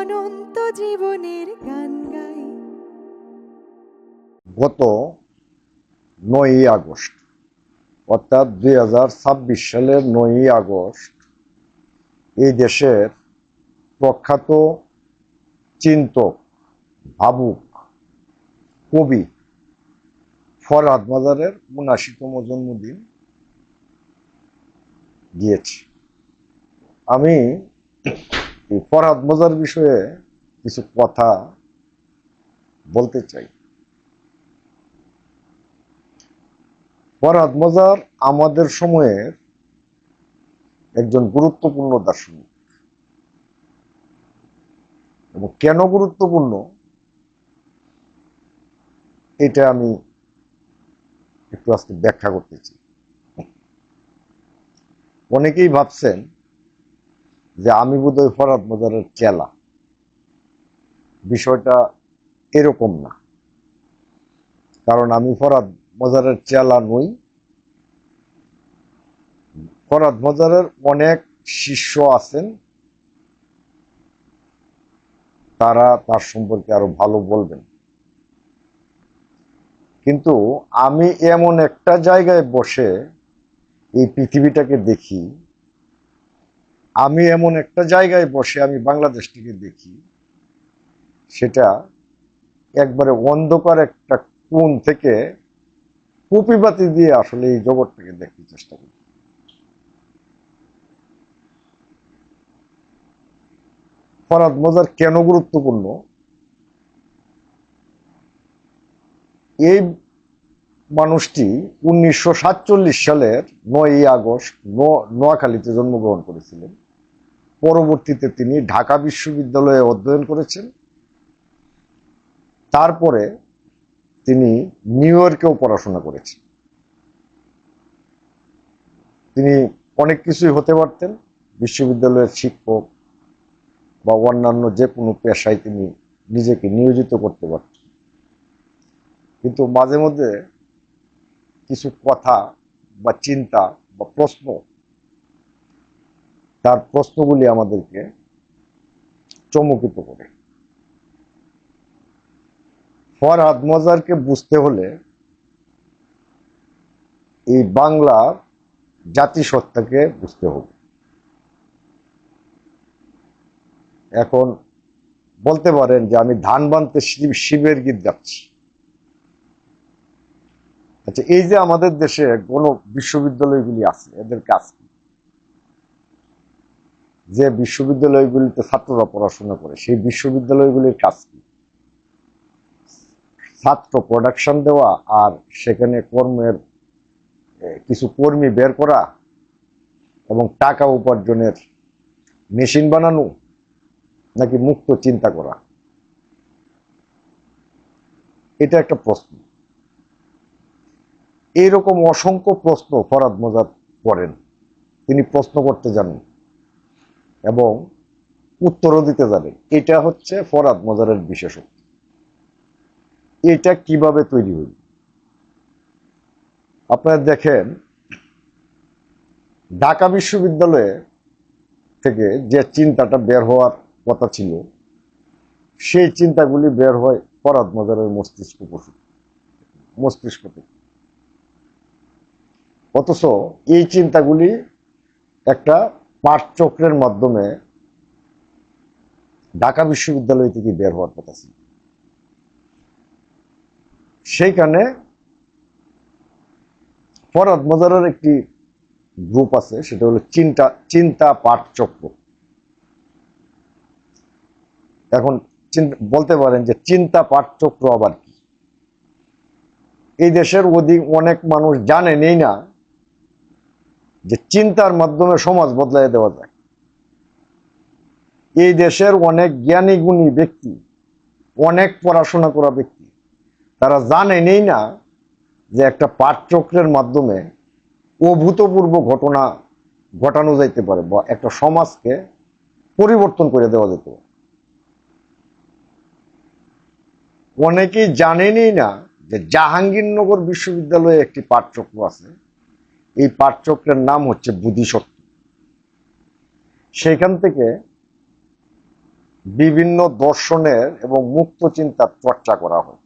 অনন্ত জীবনের গান গাই। গত 9ই আগস্ট অর্থাৎ 2026 সালের 9ই আগস্ট এই দেশের প্রখ্যাত চিন্তক, ভাবুক, কবি ফরহাদ মাজারের ৭৯তম জন্মদিন গিয়েছে। আমি এই ফরহাদ মাজার বিষয়ে কিছু কথা বলতে চাই। ফরহাদ মাজার আমাদের সময়ের একজন গুরুত্বপূর্ণ দার্শনিক, এবং কেন গুরুত্বপূর্ণ এটা আমি একটু আজকে ব্যাখ্যা করতে চাই। অনেকেই ভাবছেন যে আমি বোধহয় ফরহাদ মাজারের চেলা। বিষয়টা এরকম না, কারণ আমি ফরহাদ মাজারের চেলা নই। ফরহাদ মাজারের অনেক শিষ্য আছেন, তারা তার সম্পর্কে আরো ভালো বলবেন। কিন্তু আমি এমন একটা জায়গায় বসে এই পৃথিবীটাকে দেখি, আমি এমন একটা জায়গায় বসে আমি বাংলাদেশটিকে দেখি, সেটা একবারে অন্ধকার একটা কোণ থেকে কুপিবাতি দিয়ে আসলে এই জগৎটাকে দেখতে চেষ্টা করি। ফরহাদ মাজার কেন গুরুত্বপূর্ণ? এই মানুষটি 1947 সালের 9ই আগস্ট নোয়াখালীতে জন্মগ্রহণ করেছিলেন। পরবর্তীতে তিনি ঢাকা বিশ্ববিদ্যালয়ে অধ্যয়ন করেছেন। তারপরে তিনি নিউ ইয়র্কেও পড়াশোনা করেছেন। তিনি অনেক কিছুই হতে পারতেন, বিশ্ববিদ্যালয়ের শিক্ষক বা অন্যান্য যে কোনো পেশায় তিনি নিজেকে নিয়োজিত করতে পারতেন। কিন্তু মাঝে মধ্যে কিছু কথা বা চিন্তা বা প্রশ্ন, তার প্রশ্নগুলি আমাদেরকে চমকিত করে। ফরহাদ মাজারকে বুঝতে হলে এই বাংলার জাতিসত্তাকে বুঝতে হবে। এখন বলতে পারেন যে আমি ধান বানতে শিবের গীত গাচ্ছি। আচ্ছা, এই যে আমাদের দেশে কোন বিশ্ববিদ্যালয়গুলি আছে, এদের কাজ কি? যে বিশ্ববিদ্যালয়গুলিতে ছাত্ররা পড়াশোনা করে, সেই বিশ্ববিদ্যালয়গুলির কাজ কি? ছাত্র প্রোডাকশন দেওয়া আর সেখানে কর্মের কিছু কর্মী বের করা এবং টাকা উপার্জনের মেশিন বানানো, নাকি মুক্ত চিন্তা করা? এটা একটা প্রশ্ন। এইরকম অসংখ্য প্রশ্ন ফরহাদ মাজার করেন। তিনি প্রশ্ন করতে জানেন এবং উত্তরও দিতে জানেন। এটা হচ্ছে ফরহাদ মাজারের বিশেষত্ব। এটা কিভাবে তৈরি হইল? আপনারা দেখেন, ঢাকা বিশ্ববিদ্যালয়ে থেকে যে চিন্তাটা বের হওয়ার কথা ছিল, সেই চিন্তাগুলি বের হয় ফরহাদ মাজারের মস্তিষ্ক থেকে। অথচ এই চিন্তাগুলি একটা পাঠচক্রের মাধ্যমে ঢাকা বিশ্ববিদ্যালয় থেকে বের হওয়ার কথা ছিল। সেইখানে ফরহাদ মাজারের একটি গ্রুপ আছে, সেটা হলো চিন্তা পাঠচক্র। এখন বলতে পারেন যে চিন্তা পাঠচক্র আবার কি? এই দেশের অনেক মানুষ জানেনই না যে চিন্তার মাধ্যমে সমাজ বদলাই দেওয়া যায়। এই দেশের অনেক জ্ঞানী গুণী ব্যক্তি, অনেক পড়াশোনা করা ব্যক্তি, তারা জানেনই না যে একটা পাঠচক্রের মাধ্যমে অভূতপূর্ব ঘটনা ঘটানো যাইতে পারে বা একটা সমাজকে পরিবর্তন করে দেওয়া যেতে পারে। অনেকেই জানেনই না যে জাহাঙ্গীরনগর বিশ্ববিদ্যালয়ে একটি পাঠচক্র আছে। এই পাঠচক্রের নাম হচ্ছে বুদ্ধিশক্তি। সেখান থেকে বিভিন্ন দর্শনের এবং মুক্ত চিন্তার চর্চা করা হয়।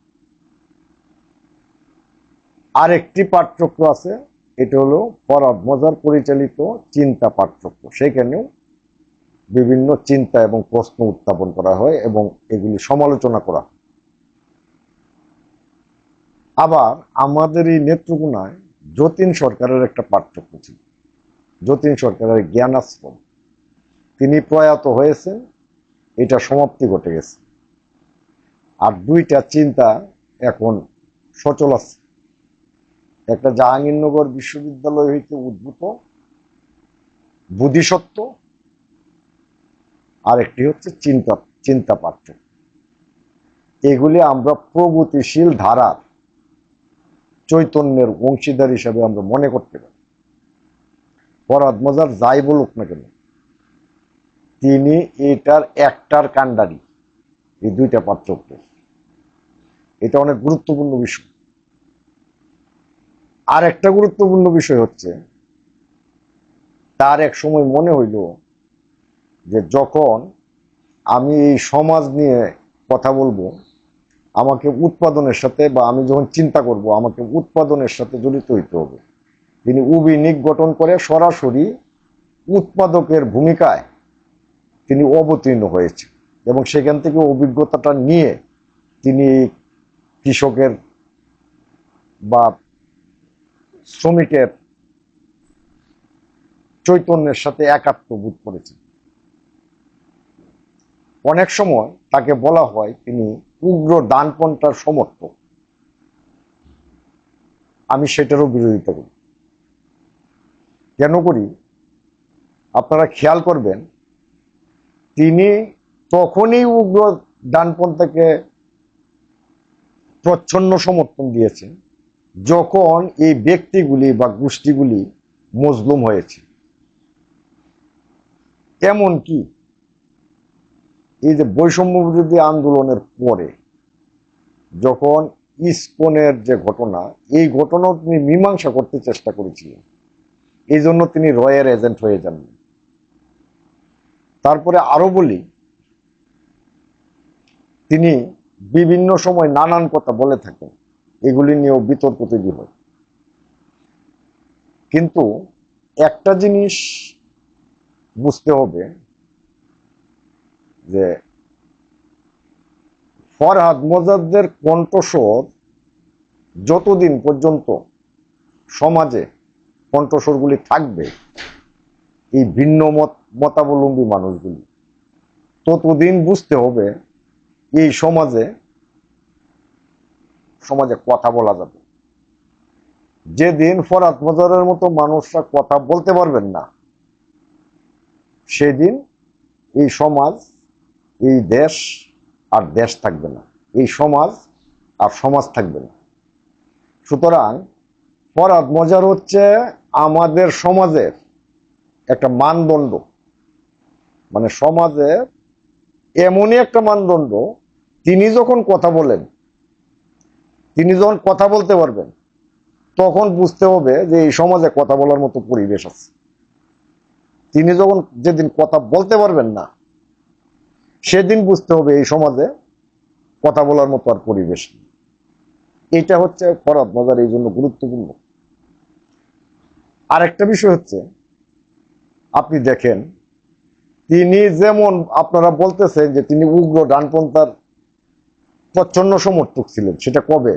আরেকটি পাঠচক্র আছে, এটা হলো ফরহাদ মজার পরিচালিত চিন্তা পাঠচক্র। সেখানেও বিভিন্ন চিন্তা এবং প্রশ্ন উত্থাপন করা হয় এবং এগুলি সমালোচনা করা হয়। আবার আমাদের এই নেত্রকোনায় যতীন সরকারের একটা পাঠচক্র ছিল, যতীন সরকারের জ্ঞান আশ্রম। তিনি প্রয়াত হয়েছেন, এটা সমাপ্তি ঘটে গেছে। আর দুইটা চিন্তা এখন সচল আছে, একটা জাহাঙ্গীরনগর বিশ্ববিদ্যালয় হইতে উদ্ভূত বোধিসত্ত্ব, আর একটি হচ্ছে চিন্তা চিন্তা পাঠ্য। এগুলি আমরা প্রগতিশীল ধারার চৈতন্যের অংশীদার হিসাবে আমরা মনে করতে পারি। ফরহাদ মজার যাই বলুক না কেন, তিনি এটার একটার কাণ্ডারি, এই দুইটা পাঠ্যক্র। এটা অনেক গুরুত্বপূর্ণ বিষয়। আর একটা গুরুত্বপূর্ণ বিষয় হচ্ছে, তার এক সময় মনে হইল যে যখন আমি এই সমাজ নিয়ে কথা বলবো, আমাকে উৎপাদনের সাথে, বা আমি যখন চিন্তা করব, আমাকে উৎপাদনের সাথে জড়িত হইতে হবে। তিনি উবিনিক গঠন করে সরাসরি উৎপাদকের ভূমিকায় তিনি অবতীর্ণ হয়েছে এবং সেখান থেকে অভিজ্ঞতাটা নিয়ে তিনি কৃষকের বা শ্রমিকের চৈতন্যের সাথে একাত্ম বোধ করেছেন। অনেক সময় তাকে বলা হয় তিনি উগ্র ডানপন্থার সমর্থক। আমি সেটারও বিরোধিতা করি। কেন করি আপনারা খেয়াল করবেন, তিনি তখনই উগ্র ডানপন্থাকে প্রচ্ছন্ন সমর্থন দিয়েছেন যখন এই ব্যক্তিগুলি বা গোষ্ঠীগুলি মজলুম হয়েছে। এমনকি এই যে বৈষম্য বিরোধী আন্দোলনের পরে যখন ইসকনের যে ঘটনা, এই ঘটনাও তিনি মীমাংসা করতে চেষ্টা করেছিলেন, এই জন্য তিনি রয়ের এজেন্ট হয়ে যান। তারপরে আরো বলি, তিনি বিভিন্ন সময় নানান কথা বলে থাকেন, এগুলি নিয়েও বিতর্ক তৈরি হয়। কিন্তু একটা জিনিস বুঝতে হবে যে ফরহাদ মজাদের কণ্ঠস্বর যতদিন পর্যন্ত সমাজে কণ্ঠস্বরগুলি থাকবে, এই ভিন্ন মতাবলম্বী মানুষগুলি, ততদিন বুঝতে হবে এই সমাজে কথা বলা যাবে। যেদিন ফরহাদ মজারের মতো মানুষরা কথা বলতে পারবেন না, সেদিন এই সমাজ, এই দেশ আর দেশ থাকবে না, এই সমাজ আর সমাজ থাকবে না। সুতরাং ফরহাদ মজার হচ্ছে আমাদের সমাজের একটা মানদণ্ড, মানে সমাজে এমনই একটা মানদণ্ড, তিনি যখন কথা বলেন, তিনি যখন কথা বলতে পারবেন, তখন বুঝতে হবে যে এই সমাজে কথা বলার মতো পরিবেশ আছে। তিনি যখন যেদিন কথা বলতে পারবেন না, সেদিন বুঝতে হবে এই সমাজে কথা বলার মতো আর পরিবেশ নেই। এটা হচ্ছে ফরহাদ মজার এই জন্য গুরুত্বপূর্ণ। আরেকটা বিষয় হচ্ছে, আপনি দেখেন, তিনি যেমন আপনারা বলতেছেন যে তিনি উগ্র ডানপন্থার প্রচ্ছন্ন সমর্থক ছিলেন, সেটা কবে?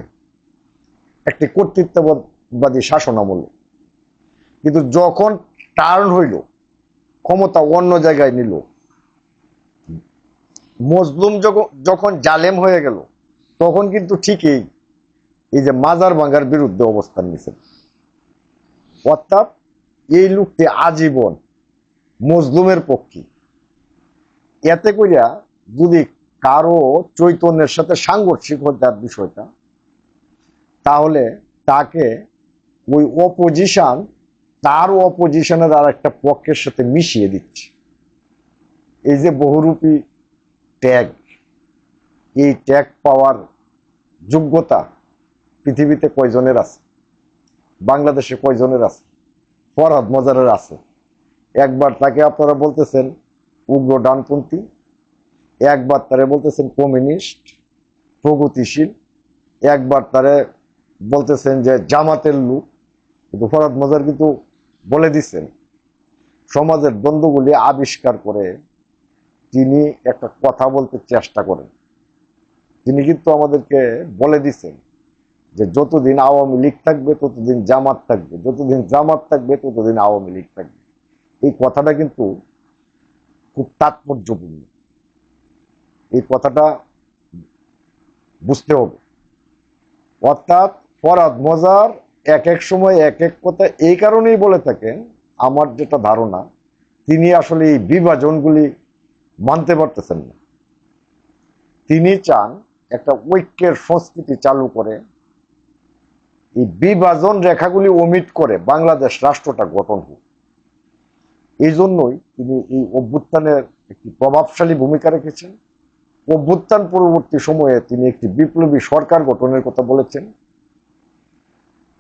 একটি কর্তৃত্ববাদী শাসন আমলে। কিন্তু যখন টার্ন হইল, ক্ষমতা অন্য জায়গায় নিল, মজলুম যখন জালেম হয়ে গেল, তখন কিন্তু ঠিকই এই যে মাজার ভাঙ্গার বিরুদ্ধে অবস্থান নিয়েছেন। অর্থাৎ এই লোকটি আজীবন মজলুমের পক্ষে। এতে করিয়া যদি কারো চৈতন্যের সাথে সাংঘর্ষিক হতে বিষয়টা, তাহলে তাকে ওই অপোজিশন, তার অপোজিশনের আর একটা পক্ষের সাথে মিশিয়ে দিচ্ছে। এই যে বহুরূপী ট্যাগ, এই ট্যাগ পাওয়ার যোগ্যতা পৃথিবীতে কয়জনের আছে? বাংলাদেশে কয়জনের আছে? ফরহাদ মজারের আছে। একবার তাকে আপনারা বলতেছেন উগ্র ডানপন্থী, একবার তারে বলতেছেন কমিউনিস্ট, প্রগতিশীল, একবার তারে বলতেছেন যে জামাতের লোক। কিন্তু ফরহাদ মজার কিন্তু বলে দিচ্ছেন সমাজের দ্বন্দ্বগুলি আবিষ্কার করে তিনি একটা কথা বলতে চেষ্টা করেন। তিনি কিন্তু আমাদেরকে বলে দিচ্ছেন যে যতদিন আওয়ামী লীগ থাকবে ততদিন জামাত থাকবে, যতদিন জামাত থাকবে ততদিন আওয়ামী লীগ থাকবে। এই কথাটা কিন্তু খুব তাৎপর্যপূর্ণ। এই কথাটা বুঝতে হবে। অর্থাৎ ফরহাদ মজার এক এক সময় এক এক কথা এই কারণেই বলে থাকেন, আমার যেটা ধারণা তিনি আসলে এই বিভাজনগুলি মানতে পারতেছেন না। তিনি চান একটা ঐক্যের সংস্কৃতি চালু করে এই বিভাজন রেখাগুলি ওমিট করে বাংলাদেশ রাষ্ট্রটা গঠন হোক। এই জন্যই তিনি এই অভ্যুত্থানের একটি প্রভাবশালী ভূমিকা রেখেছেন। অভ্যুত্থান পরবর্তী সময়ে তিনি একটি বিপ্লবী সরকার গঠনের কথা বলেছেন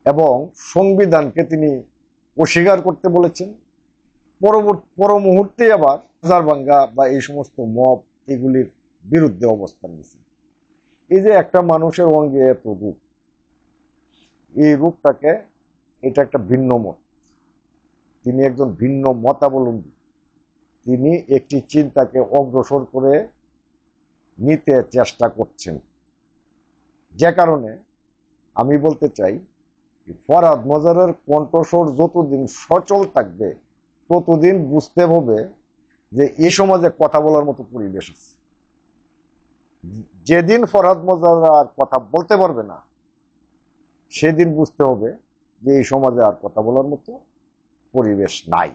এবং সংবিধানকে তিনি অস্বীকার করতে বলেছেন। পর মুহূর্তে আবার হাজারভাঙ্গা বা এই সমস্ত মব এগুলির বিরুদ্ধে অবস্থান নিয়েছেন। এই যে একটা মানুষের অঙ্গে এত রূপ, এই রূপটাকে এটা একটা ভিন্ন মত। তিনি একজন ভিন্ন মতাবলম্বী। তিনি একটি চিন্তাকে অগ্রসর করে নিতে চেষ্টা করছেন। যে কারণে আমি বলতে চাই ফরহাদ মজারের কণ্ঠস্বর যতদিন সচল থাকবে ততদিন বুঝতে হবে যে এই সমাজে কথা বলার মতো পরিবেশ আছে। যেদিন ফরহাদ মজার আর কথা বলতে পারবে না সেদিন বুঝতে হবে যে এই সমাজে আর কথা বলার মতো পরিবেশ নাই।